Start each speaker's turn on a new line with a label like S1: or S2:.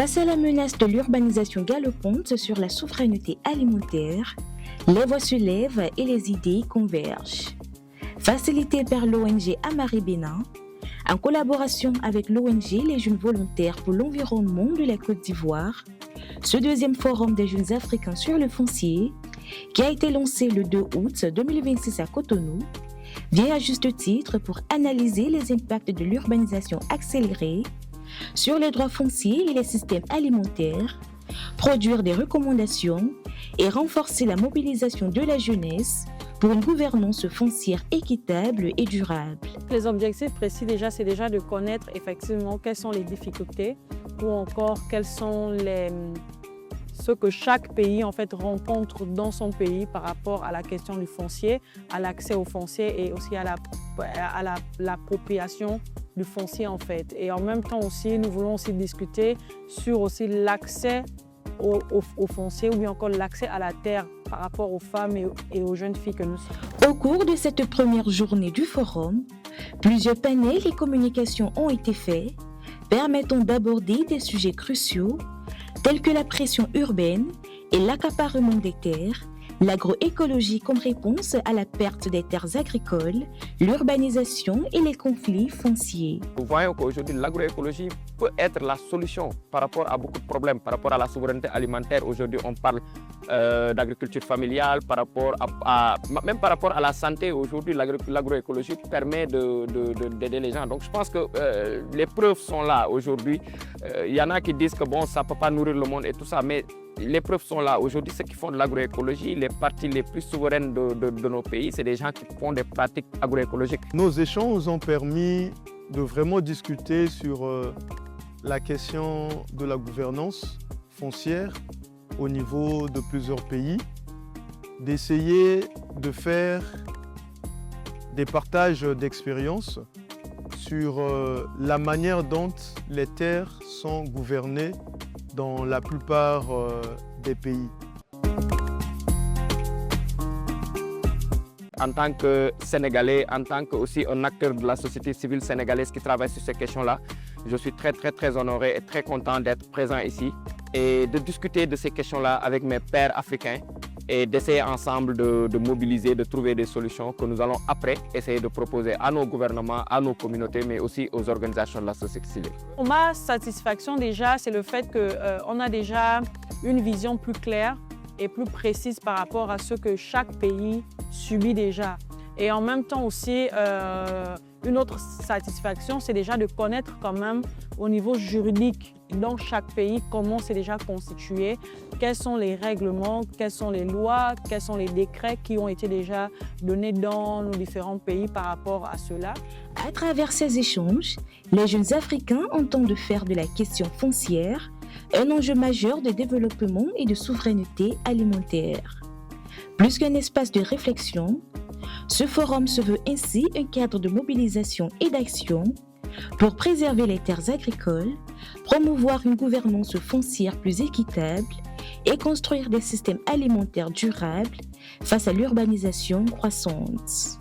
S1: Face à la menace de l'urbanisation galopante sur la souveraineté alimentaire, les voix se lèvent et les idées convergent. Facilité par l'ONG Amari Bénin, en collaboration avec l'ONG Les Jeunes Volontaires pour l'Environnement de la Côte d'Ivoire, ce deuxième forum des jeunes Africains sur le foncier, qui a été lancé le 2 août 2026 à Cotonou, vient à juste titre pour analyser les impacts de l'urbanisation accélérée sur les droits fonciers et les systèmes alimentaires, produire des recommandations et renforcer la mobilisation de la jeunesse pour une gouvernance foncière équitable et durable.
S2: Les objectifs précis c'est déjà de connaître effectivement quelles sont les difficultés ou encore quels sont ce que chaque pays rencontre dans son pays par rapport à la question du foncier, à l'accès au foncier et aussi à l'appropriation du foncier Et en même temps aussi, nous voulons aussi discuter sur aussi l'accès au foncier ou bien encore l'accès à la terre par rapport aux femmes et aux jeunes filles que nous sommes.
S1: Au cours de cette première journée du forum, plusieurs panels et communications ont été faits, permettant d'aborder des sujets cruciaux tels que la pression urbaine et l'accaparement des terres, l'agroécologie comme réponse à la perte des terres agricoles, l'urbanisation et les conflits fonciers.
S3: Nous voyons qu'aujourd'hui, l'agroécologie peut être la solution par rapport à beaucoup de problèmes, par rapport à la souveraineté alimentaire. Aujourd'hui, on parle d'agriculture familiale, même par rapport à la santé. Aujourd'hui, l'agroécologie permet d'aider les gens. Donc, je pense que les preuves sont là aujourd'hui. Il y en a qui disent que bon, ça ne peut pas nourrir le monde et tout ça, mais les preuves sont là. Aujourd'hui, ceux qui font de l'agroécologie, les parties les plus souveraines de nos pays, c'est des gens qui font des pratiques agroécologiques.
S4: Nos échanges ont permis de vraiment discuter sur la question de la gouvernance foncière au niveau de plusieurs pays, d'essayer de faire des partages d'expériences sur la manière dont les terres sont gouvernées dans la plupart des pays.
S3: En tant que Sénégalais, en tant que aussi un acteur de la société civile sénégalaise qui travaille sur ces questions-là, je suis très honoré et très content d'être présent ici et de discuter de ces questions-là avec mes pairs africains et d'essayer ensemble de mobiliser, de trouver des solutions que nous allons après essayer de proposer à nos gouvernements, à nos communautés, mais aussi aux organisations de la société civile.
S2: Ma satisfaction déjà, c'est le fait qu'on a déjà une vision plus claire et plus précise par rapport à ce que chaque pays subit déjà. Et en même temps aussi, une autre satisfaction, c'est déjà de connaître quand même au niveau juridique dans chaque pays comment c'est déjà constitué, quels sont les règlements, quelles sont les lois, quels sont les décrets qui ont été déjà donnés dans nos différents pays par rapport à cela.
S1: À travers ces échanges, les jeunes Africains entendent faire de la question foncière un enjeu majeur de développement et de souveraineté alimentaire. Plus qu'un espace de réflexion, ce forum se veut ainsi un cadre de mobilisation et d'action pour préserver les terres agricoles, promouvoir une gouvernance foncière plus équitable et construire des systèmes alimentaires durables face à l'urbanisation croissante.